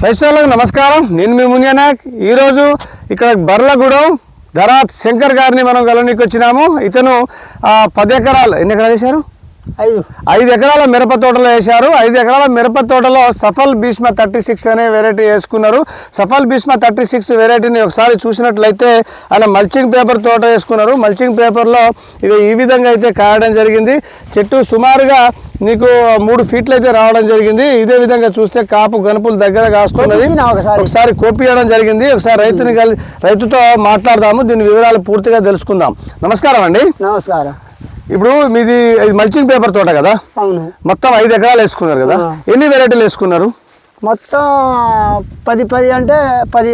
రైతులకు నమస్కారం. నేను మీ మునియానాయక్. ఈరోజు ఇక్కడ బర్లగూడెం ధరాత్ శంకర్ గారిని మనం గెలవనీకి వచ్చినాము. ఇతను 10 ఎకరాలు, ఎన్ని ఎకరాలు వేశారు? 5 ఎకరాల మిరప తోటలో వేశారు. 5 ఎకరాల మిరప తోటలో సఫల్ భీష్మ 36 అనే వెరైటీ వేసుకున్నారు. సఫల్ భీష్మ 36 వెరైటీని ఒకసారి చూసినట్లయితే ఆయన మల్చింగ్ పేపర్ తోట వేసుకున్నారు. మల్చింగ్ పేపర్లో ఇక ఈ విధంగా అయితే కాయడం జరిగింది. చెట్టు సుమారుగా నీకు 3 ఫీట్లు అయితే రావడం జరిగింది. ఇదే విధంగా చూస్తే కాపు గనుపులు దగ్గర కాసుకున్నది. ఒకసారి కోపియడం జరిగింది. ఒకసారి రైతుతో మాట్లాడదాము, దీని వివరాలు పూర్తిగా తెలుసుకుందాం. నమస్కారం అండి. నమస్కారం. ఇప్పుడు మీది మల్చింగ్ పేపర్ తోట కదా? అవును. మొత్తం 5 ఎకరాలు వేసుకున్నారు కదా? ఎన్ని వెరైటీలు వేసుకున్నారు? మొత్తం 10 అంటే 10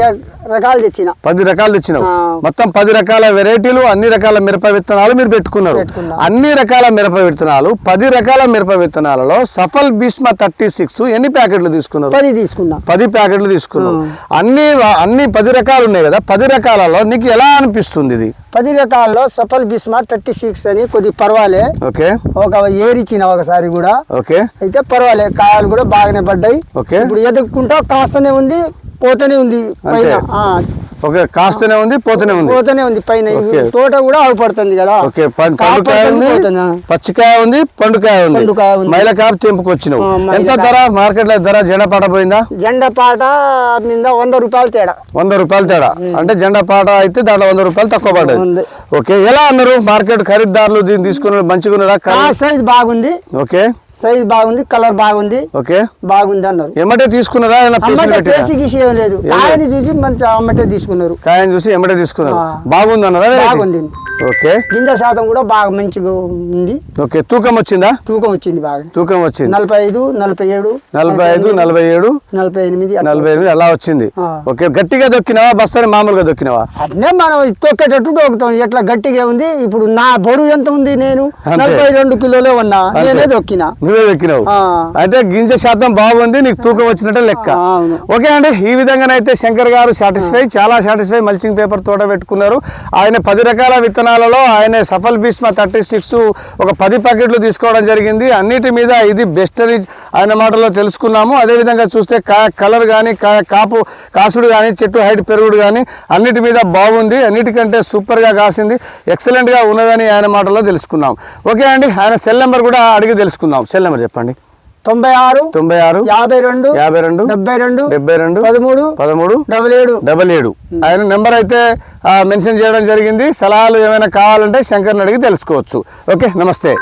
రకాలు తెచ్చిన. 10 రకాలు తెచ్చినావు. మొత్తం 10 రకాల వెరైటీలు, అన్ని రకాల మిరప విత్తనాలు మీరు పెట్టుకున్నారు. అన్ని రకాల మిరప విత్తనాలు, 10 రకాల మిరప విత్తనాలలో సఫల్ భీష్మ 36 ఎన్ని ప్యాకెట్లు తీసుకున్నారు? 10 తీసుకున్నా. 10 ప్యాకెట్లు తీసుకున్నావు. అన్ని 10 రకాలు ఉన్నాయి కదా? 10 రకాలలో నీకు ఎలా అనిపిస్తుంది? ఇది 10 రకాల్లో సఫల్ భీష్మ 36 అని కొద్దిగా పర్వాలే. ఓకే. ఒక ఏరిచ్చిన ఒకసారి కూడా. ఓకే. అయితే పర్వాలే, కాయలు కూడా బాగానే పడ్డాయి. ఓకే. ఇప్పుడు ఎదుక్కుంటా కాస్తనే ఉంది, పోతూనే ఉంది పైన. ఓకే, కాస్తూనే ఉంది, పోతూనే ఉంది పైన. తోట కూడా ఆగుపడుతుంది కదా. ఓకే. పచ్చికాయ ఉంది, పండుకాయ ఉంది. మైల కాపు తెంపుకొచ్చినావు. ఎంత ధర మార్కెట్ లో? ధర జెండా పాట పోయిందా? జెండా పాట మీద 100 రూపాయలు తేడా. 100 రూపాయలు తేడా అంటే జెండా పాట అయితే దాంట్లో 100 రూపాయలు తక్కువ పడ్డది. ఓకే. ఎలా అన్నారు మార్కెట్ ఖరీదారులు? దీన్ని తీసుకున్నారు మంచిగా ఉన్నారా? సైజ్ బాగుంది. ఓకే. సైజ్ బాగుంది, కలర్ బాగుంది. ఓకే, బాగుంది అన్నారు. ఎమ్మటే తీసుకున్నారా? లేదు, కాయని చూసి మంచి అమ్మటే తీసుకున్నారు. కాయని చూసి ఎమ్మటే తీసుకున్నారు. బాగుంది అన్నారా? బాగుంది. ఓకే. గింజ శాతం కూడా బాగా మంచిగా ఉంది. ఓకే. తూకం వచ్చిందా? తూకం వచ్చింది, బాగా తూకం వచ్చింది. 45, 47, 48 అలా వచ్చింది. ఓకే. గట్టిగా దొక్కినావా బస్తాని మామూలుగా దొక్కినావా? అట్నే మనం తొక్కేటట్టు దొక్కుతాం. ఎట్లా గట్టిగా ఉంది. ఇప్పుడు నా బరువు ఎంత ఉంది? నేను 42 కిలోలే ఉన్నా, నేనే దొక్కినా. నువ్వే దొక్కినావు. అంటే గింజ శాతం బాగుంది, నీకు తూకం వచ్చినట్టే లెక్క. ఓకే అండి, ఈ విధంగానైతే శంకర్ గారు చాలా సాటిస్ఫై మల్చింగ్ పేపర్ తోట పెట్టుకున్నారు. ఆయన 10 రకాల విత్తనాలలో ఆయన సఫల్ భీష్మ 36 ఒక 10 ప్యాకెట్లు తీసుకోవడం జరిగింది. అన్నిటి మీద ఇది బెస్ట్ అని ఆయన మాటల్లో తెలుసుకున్నాము. అదేవిధంగా చూస్తే కలర్ కానీ, కాసుడు కానీ, చెట్టు హైట్ పెరుగుడు కానీ అన్నిటి మీద బాగుంది. అన్నిటికంటే సూపర్గా కాసింది, ఎక్సలెంట్గా ఉన్నదని ఆయన మాటల్లో తెలుసుకున్నాం. ఓకే అండి, ఆయన సెల్ నెంబర్ కూడా అడిగి తెలుసుకుందాం. సెల్ నెంబర్ చెప్పండి. 96 52 72 13 77. ఆయన నెంబర్ అయితే మెన్షన్ చేయడం జరిగింది. సలహాలు ఏమైనా కావాలంటే శంకర్ని అడిగి తెలుసుకోవచ్చు. ఓకే, నమస్తే.